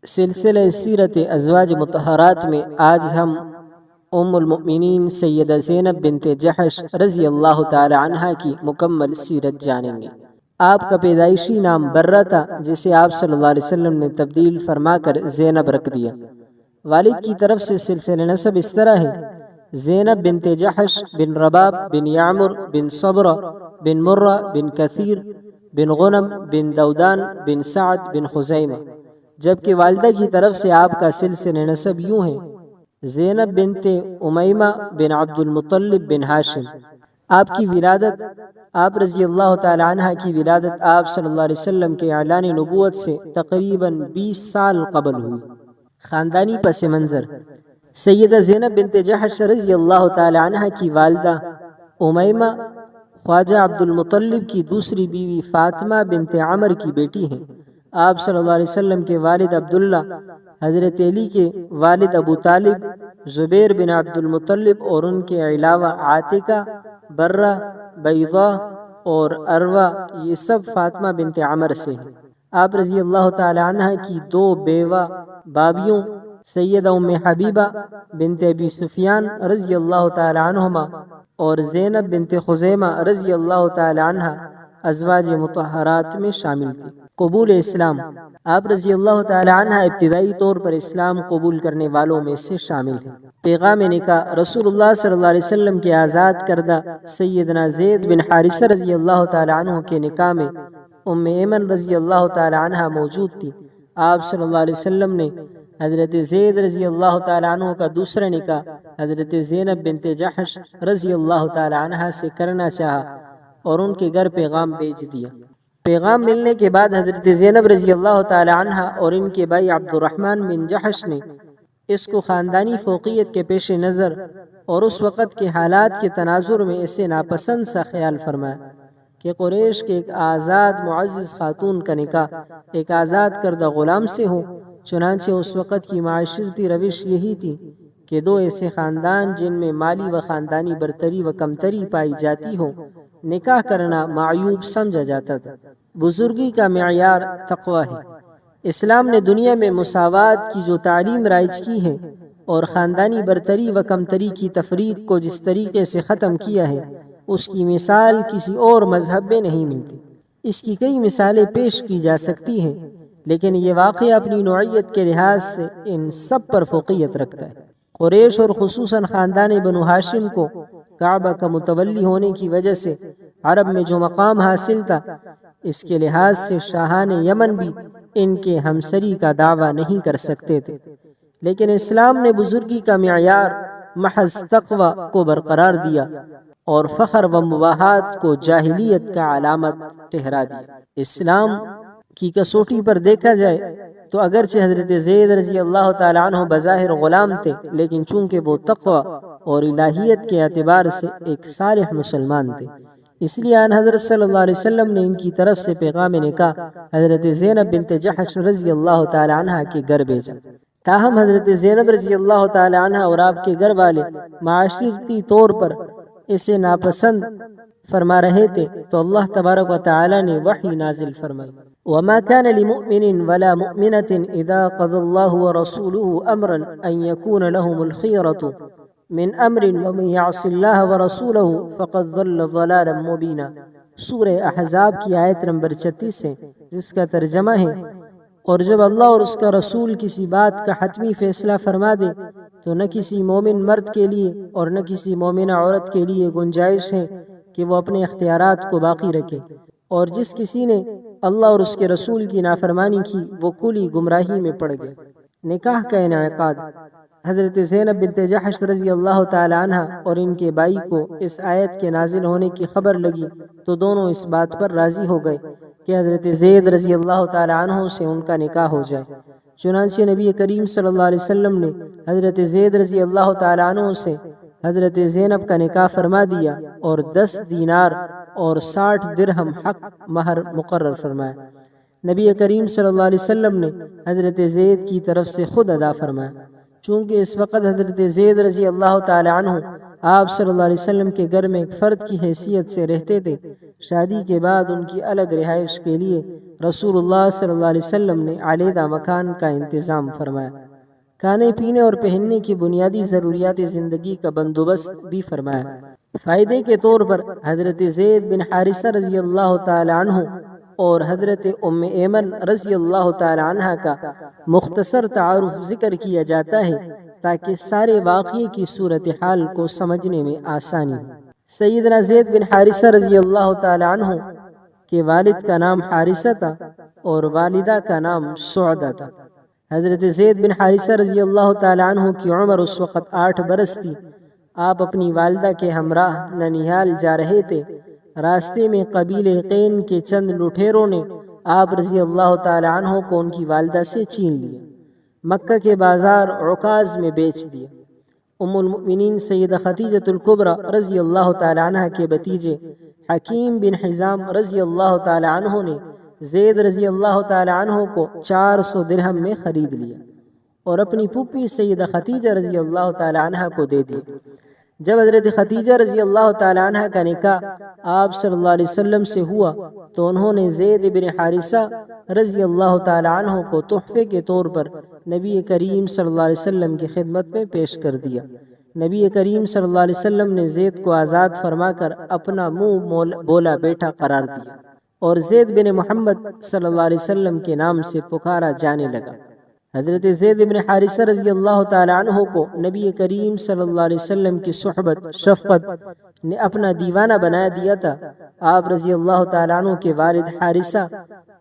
سلسلہ سیرت ازواج مطہرات میں آج ہم ام المؤمنین سیدہ زینب بنت جحش رضی اللہ تعالی عنہا کی مکمل سیرت جانیں گے۔ آپ کا پیدائشی نام برہ تھا، جسے آپ صلی اللہ علیہ وسلم نے تبدیل فرما کر زینب رکھ دیا۔ والد کی طرف سے سلسلہ نسب اس طرح ہے: زینب بنت جحش بن رباب بن یعمر بن صبرہ بن مرہ بن کثیر بن غنم بن دودان بن سعد بن خزیمہ، جبکہ والدہ کی طرف سے آپ کا سلسلہ نسب یوں ہے: زینب بنت امیمہ بن عبد المطلب بن ہاشم۔ آپ کی ولادت، آپ رضی اللہ تعالی عنہ کی ولادت آپ صلی اللہ علیہ وسلم کے اعلان نبوت سے تقریباً 20 سال قبل ہوئی۔ خاندانی پس منظر: سیدہ زینب بنت جحش رضی اللہ تعالی عنہ کی والدہ امیمہ خواجہ عبد المطلب کی دوسری بیوی فاطمہ بنت عمر کی بیٹی ہیں۔ آپ صلی اللہ علیہ وسلم کے والد عبداللہ، حضرت علی کے والد ابو طالب، زبیر بن عبد المطلب اور ان کے علاوہ عاتقہ، برہ، بیضہ اور اروہ، یہ سب فاطمہ بنت عمر سے ہیں۔ آپ رضی اللہ تعالی عنہ کی دو بیوہ بابیوں سیدہ ام حبیبہ بنت ابی سفیان رضی اللہ تعالی عنہما اور زینب بنت خزیمہ رضی اللہ تعالی عنہ ازواج مطہرات میں شامل تھی۔ قبول اسلام: آپ رضی اللہ تعالی عنہ ابتدائی طور پر اسلام قبول کرنے والوں میں سے شامل ہیں۔ پیغام نکاح: رسول اللہ صلی اللہ علیہ وسلم کے آزاد کردہ سیدنا زید بن حارثہ رضی اللہ تعالی عنہ کے نکاح میں ام ایمن رضی اللہ تعالی عنہ موجود تھی۔ آپ صلی اللہ علیہ وسلم نے حضرت زید رضی اللہ تعالی عنہ کا دوسرا نکاح حضرت زینب بنت جحش رضی اللہ تعالی عنہ سے کرنا چاہا اور ان کے گھر پیغام بھیج دیا۔ پیغام ملنے کے بعد حضرت زینب رضی اللہ تعالی عنہ اور ان کے بھائی عبد الرحمن بن جحش نے اس کو خاندانی فوقیت کے پیش نظر اور اس وقت کے حالات کے تناظر میں اسے ناپسند سا خیال فرمایا کہ قریش کے ایک آزاد معزز خاتون کا نکاح ایک آزاد کردہ غلام سے ہو۔ چنانچہ اس وقت کی معاشرتی روش یہی تھی کہ دو ایسے خاندان جن میں مالی و خاندانی برتری و کمتری پائی جاتی ہو، نکاح کرنا معیوب سمجھا جاتا تھا۔ بزرگی کا معیار تقوی ہے۔ اسلام نے دنیا میں مساوات کی جو تعلیم رائج کی ہے اور خاندانی برتری و کمتری کی تفریق کو جس طریقے سے ختم کیا ہے، اس کی مثال کسی اور مذہب میں نہیں ملتی۔ اس کی کئی مثالیں پیش کی جا سکتی ہیں، لیکن یہ واقعہ اپنی نوعیت کے لحاظ سے ان سب پر فوقیت رکھتا ہے۔ قریش اور خصوصاً خاندان بنو ہاشم کو کعبہ کا متولی ہونے کی وجہ سے عرب میں جو مقام حاصل تھا، اس کے لحاظ سے شاہان یمن بھی ان کے ہمسری کا دعویٰ نہیں کر سکتے تھے، لیکن اسلام نے بزرگی کا معیار محض تقوی کو برقرار دیا اور فخر و مباحات کو جاہلیت کا علامت ٹھہرا دیا۔ اسلام کی کسوٹی پر دیکھا جائے تو اگرچہ حضرت زید رضی اللہ تعالی عنہ بظاہر غلام تھے، لیکن چونکہ وہ تقوی اور الہیت کے اعتبار سے ایک صالح مسلمان تھے، اس لیے آن حضرت صلی اللہ علیہ وسلم نے ان کی طرف سے پیغام نکاح حضرت زینب بنت جحش رضی اللہ تعالی عنہ کے گھر بھیجا۔ تاہم حضرت زینب رضی اللہ تعالی عنہ اور آپ کے گھر والے معاشرتی طور پر اسے ناپسند فرما رہے تھے، تو اللہ تبارک و تعالی نے وحی نازل فرمائی: وَمَا كَانَ لِمُؤْمِنٍ وَلَا مُؤْمِنَةٍ إِذَا قَضَى اللَّهُ وَرَسُولُهُ أَمْرًا أَن يَكُونَ لَهُمُ الْخِيَرَةُ من امر ومن يعص اللہ ورسولہ فقد ضل ضلالا مبینا۔ سورہ احزاب کی آیت نمبر 36 ہے، جس کا ترجمہ ہے: اور جب اللہ اور اس کا رسول کسی بات کا حتمی فیصلہ فرما دے تو نہ کسی مومن مرد کے لیے اور نہ کسی مومنہ عورت کے لیے گنجائش ہے کہ وہ اپنے اختیارات کو باقی رکھے، اور جس کسی نے اللہ اور اس کے رسول کی نافرمانی کی وہ کلی گمراہی میں پڑ گئے۔ نکاح کا انعقاد: حضرت زینب بنت جحش رضی اللہ تعالی عنہ اور ان کے بھائی کو اس آیت کے نازل ہونے کی خبر لگی تو دونوں اس بات پر راضی ہو گئے کہ حضرت زید رضی اللہ تعالی عنہ سے ان کا نکاح ہو جائے۔ چنانچہ نبی کریم صلی اللہ علیہ وسلم نے حضرت زید رضی اللہ تعالی عنہ سے حضرت زینب کا نکاح فرما دیا اور 10 دینار اور 60 درہم حق مہر مقرر فرمایا۔ نبی کریم صلی اللہ علیہ وسلم نے حضرت زید کی طرف سے خود ادا فرمایا۔ چونکہ اس وقت حضرت زید رضی اللہ تعالی عنہ آپ صلی اللہ علیہ وسلم کے گھر میں ایک فرد کی حیثیت سے رہتے تھے۔ شادی کے بعد ان کی الگ رہائش کے لیے رسول اللہ صلی اللہ علیہ وسلم نے علیحدہ مکان کا انتظام فرمایا۔ کھانے پینے اور پہننے کی بنیادی ضروریات زندگی کا بندوبست بھی فرمایا۔ فائدے کے طور پر حضرت زید بن حارثہ رضی اللہ تعالی عنہ اور حضرت ام ایمن رضی اللہ تعالی عنہ کا مختصر تعارف ذکر کیا جاتا ہے تاکہ سارے واقعے کی صورتحال کو سمجھنے میں آسانی ہو۔ سیدنا زید بن حارثہ رضی اللہ تعالی عنہ کے والد کا نام حارثہ تھا اور والدہ کا نام سعدہ تھا۔ حضرت زید بن حارثہ رضی اللہ تعالی عنہ کی عمر اس وقت 8 برس تھی۔ آپ اپنی والدہ کے ہمراہ ننیال جا رہے تھے۔ راستے میں قبیلے قین کے چند لٹیروں نے آپ رضی اللہ تعالی عنہ کو ان کی والدہ سے چھین لیا، مکہ کے بازار عکاظ میں بیچ دیا۔ ام المؤمنین سیدہ خدیجہ الکبریٰ رضی اللہ تعالی عنہ کے بھتیجے حکیم بن حزام رضی اللہ تعالی عنہ نے زید رضی اللہ تعالی عنہ کو 400 درہم میں خرید لیا اور اپنی پھوپھی سیدہ خدیجہ رضی اللہ تعالی عنہ کو دے دیا۔ جب حضرت خدیجہ رضی اللہ تعالی عنہ کا نکاح آپ صلی اللہ علیہ وسلم سے ہوا تو انہوں نے زید بن حارثہ رضی اللہ تعالی عنہ کو تحفے کے طور پر نبی کریم صلی اللہ علیہ وسلم کی خدمت میں پیش کر دیا۔ نبی کریم صلی اللہ علیہ وسلم نے زید کو آزاد فرما کر اپنا منہ بولا بیٹا قرار دیا اور زید بن محمد صلی اللہ علیہ وسلم کے نام سے پکارا جانے لگا۔ حضرت زید بن حارثہ رضی اللہ تعالی عنہ کو نبی کریم صلی اللہ علیہ وسلم کی صحبت شفقت نے اپنا دیوانہ بنا دیا تھا۔ آپ رضی اللہ تعالی عنہ کے والد حارثہ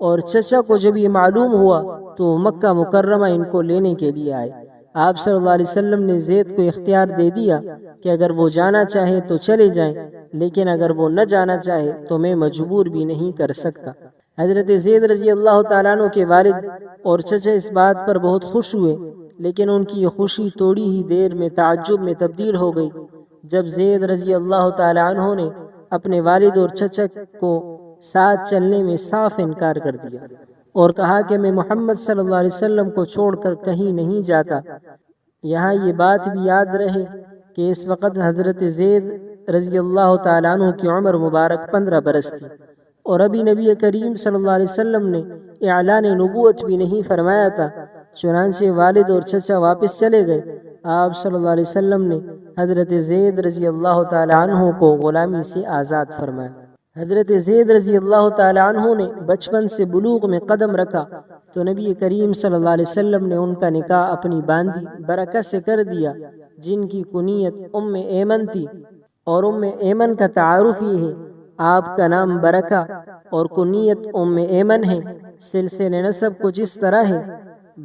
اور چچا کو جب یہ معلوم ہوا تو مکہ مکرمہ ان کو لینے کے لیے آئے۔ آپ صلی اللہ علیہ وسلم نے زید کو اختیار دے دیا کہ اگر وہ جانا چاہے تو چلے جائیں، لیکن اگر وہ نہ جانا چاہے تو میں مجبور بھی نہیں کر سکتا۔ حضرت زید رضی اللہ تعالیٰ عنہ کے والد اور چچا اس بات پر بہت خوش ہوئے، لیکن ان کی یہ خوشی تھوڑی ہی دیر میں تعجب میں تبدیل ہو گئی جب زید رضی اللہ تعالیٰ عنہ نے اپنے والد اور چچا کو ساتھ چلنے میں صاف انکار کر دیا اور کہا کہ میں محمد صلی اللہ علیہ وسلم کو چھوڑ کر کہیں نہیں جاتا۔ یہاں یہ بات بھی یاد رہے کہ اس وقت حضرت زید رضی اللہ تعالیٰ عنہ کی عمر مبارک 15 برس تھی اور ابھی نبی کریم صلی اللہ علیہ وسلم نے اعلان نبوت بھی نہیں فرمایا تھا۔ چنانچہ والد اور چچا واپس چلے گئے۔ آپ صلی اللہ علیہ وسلم نے حضرت زید رضی اللہ تعالی عنہ کو غلامی سے آزاد فرمایا۔ حضرت زید رضی اللہ تعالی عنہ نے بچپن سے بلوغ میں قدم رکھا تو نبی کریم صلی اللہ علیہ وسلم نے ان کا نکاح اپنی باندی برکہ سے کر دیا، جن کی کنیت ام ایمن تھی، اور ام ایمن کا تعارف یہ ہے، آپ کا نام برکہ اور کنیت ام ایمن ہے۔ سلسلہ نسب کچھ اس طرح ہے: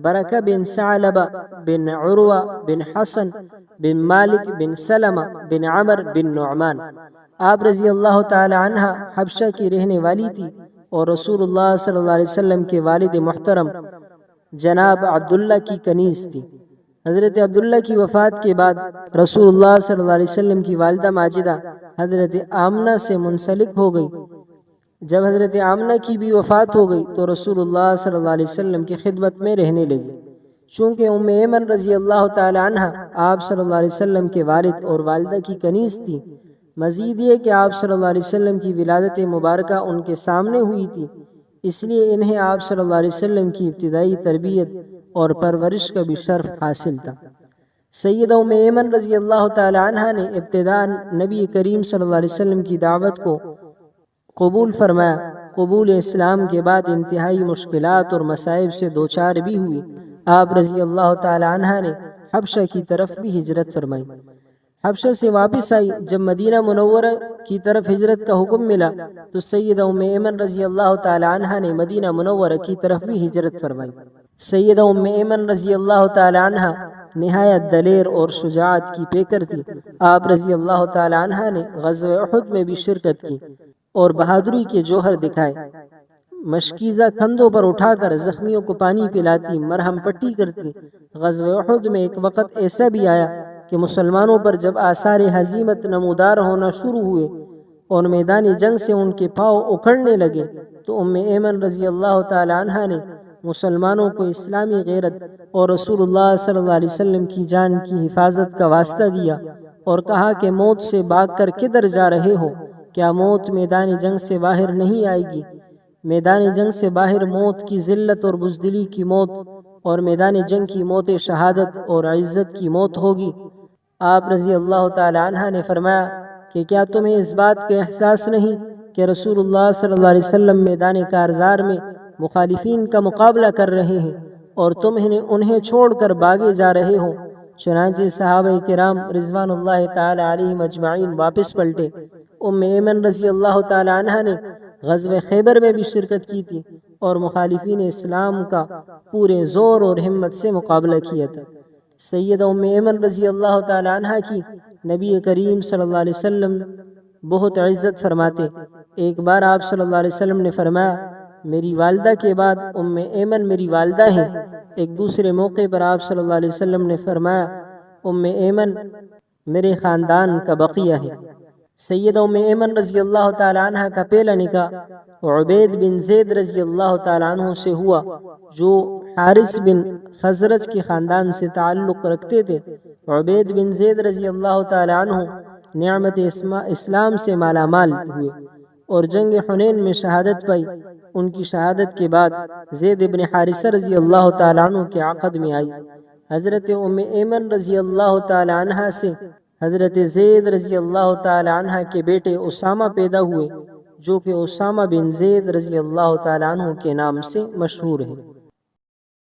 برکہ بن ثعلبہ بن عروہ بن حسن بن مالک بن سلمہ بن عمر بن نعمان۔ آپ رضی اللہ تعالی عنہ حبشہ کی رہنے والی تھی اور رسول اللہ صلی اللہ علیہ وسلم کے والد محترم جناب عبداللہ کی کنیز تھی۔ حضرت عبداللہ کی وفات کے بعد رسول اللہ صلی اللہ علیہ وسلم کی والدہ ماجدہ حضرت آمنہ سے منسلک ہو گئی۔ جب حضرت آمنہ کی بھی وفات ہو گئی تو رسول اللہ صلی اللہ علیہ وسلم کی خدمت میں رہنے لگی۔ چونکہ ام ایمن رضی اللہ تعالی عنہ آپ صلی اللہ علیہ وسلم کے والد اور والدہ کی کنیز تھی، مزید یہ کہ آپ صلی اللہ علیہ وسلم کی ولادت مبارکہ ان کے سامنے ہوئی تھی، اس لیے انہیں آپ صلی اللہ علیہ وسلم کی ابتدائی تربیت اور پرورش کا بھی شرف حاصل تھا۔ سیدہ ام ایمن رضی اللہ تعالی عنہ نے ابتداء نبی کریم صلی اللہ علیہ وسلم کی دعوت کو قبول فرمایا۔ قبول اسلام کے بعد انتہائی مشکلات اور مصائب سے دوچار بھی ہوئی۔ آپ رضی اللہ تعالی عنہ نے حبشہ کی طرف بھی ہجرت فرمائی۔ حبشہ سے واپس آئی۔ جب مدینہ منورہ کی طرف ہجرت کا حکم ملا تو سیدہ ام ایمن رضی اللہ تعالی عنہ نے مدینہ منورہ کی طرف بھی ہجرت فرمائی۔ سیدہ ام ایمن رضی اللہ تعالی عنہ نہایت دلیر اور شجاعت کی پیکر تھی۔ آپ رضی اللہ تعالی عنہ نے غزوہ احد میں بھی شرکت کی اور بہادری کے جوہر دکھائے۔ مشکیزہ کندھوں پر اٹھا کر زخمیوں کو پانی پلاتی، مرہم پٹی کرتی۔ غزوہ احد میں ایک وقت ایسا بھی آیا کہ مسلمانوں پر جب آثار ہزیمت نمودار ہونا شروع ہوئے اور میدان جنگ سے ان کے پاؤں اکھڑنے لگے تو ام ایمن رضی اللہ تعالی عنہ نے مسلمانوں کو اسلامی غیرت اور رسول اللہ صلی اللہ علیہ وسلم کی جان کی حفاظت کا واسطہ دیا اور کہا کہ موت سے بھاگ کر کدھر جا رہے ہو؟ کیا موت میدان جنگ سے باہر نہیں آئے گی؟ میدان جنگ سے باہر موت کی ذلت اور بزدلی کی موت، اور میدان جنگ کی موت شہادت اور عزت کی موت ہوگی۔ آپ رضی اللہ تعالی عنہ نے فرمایا کہ کیا تمہیں اس بات کا احساس نہیں کہ رسول اللہ صلی اللہ علیہ وسلم میدان کارزار میں مخالفین کا مقابلہ کر رہے ہیں اور تم انہیں چھوڑ کر بھاگے جا رہے ہو؟ چنانچہ صحابہ کرام رضوان اللہ تعالی علیہم اجمعین واپس پلٹے۔ ایمن رضی اللہ تعالی عنہ نے غزوہ خیبر میں بھی شرکت کی تھی اور مخالفین اسلام کا پورے زور اور ہمت سے مقابلہ کیا تھا۔ سیدہ ایمن رضی اللہ تعالی عنہ کی نبی کریم صلی اللہ علیہ وسلم بہت عزت فرماتے۔ ایک بار آپ صلی اللہ علیہ وسلم نے فرمایا، میری والدہ کے بعد ایمن میری والدہ ہیں۔ ایک دوسرے موقع پر آپ صلی اللہ علیہ وسلم نے فرمایا، ایمن میرے خاندان کا بقیہ ہے۔ سیدہ ایمن رضی اللہ تعالی عنہ کا پہلا نکاح عبید بن زید رضی اللہ تعالی عنہ سے ہوا، جو حارث بن خزرج کے خاندان سے تعلق رکھتے تھے۔ عبید بن زید رضی اللہ تعالی عنہ نعمت اسلام سے مالا مال ہوئے اور جنگ حنین میں شہادت پائی۔ ان کی شہادت کے بعد زید بن حارثہ رضی اللہ تعالی عنہ کے عقد میں آئی۔ حضرت ایمن رضی اللہ تعالی عنہ سے حضرت زید رضی اللہ تعالی عنہ کے بیٹے اسامہ پیدا ہوئے، جو کہ اسامہ بن زید رضی اللہ تعالی عنہ کے نام سے مشہور ہے۔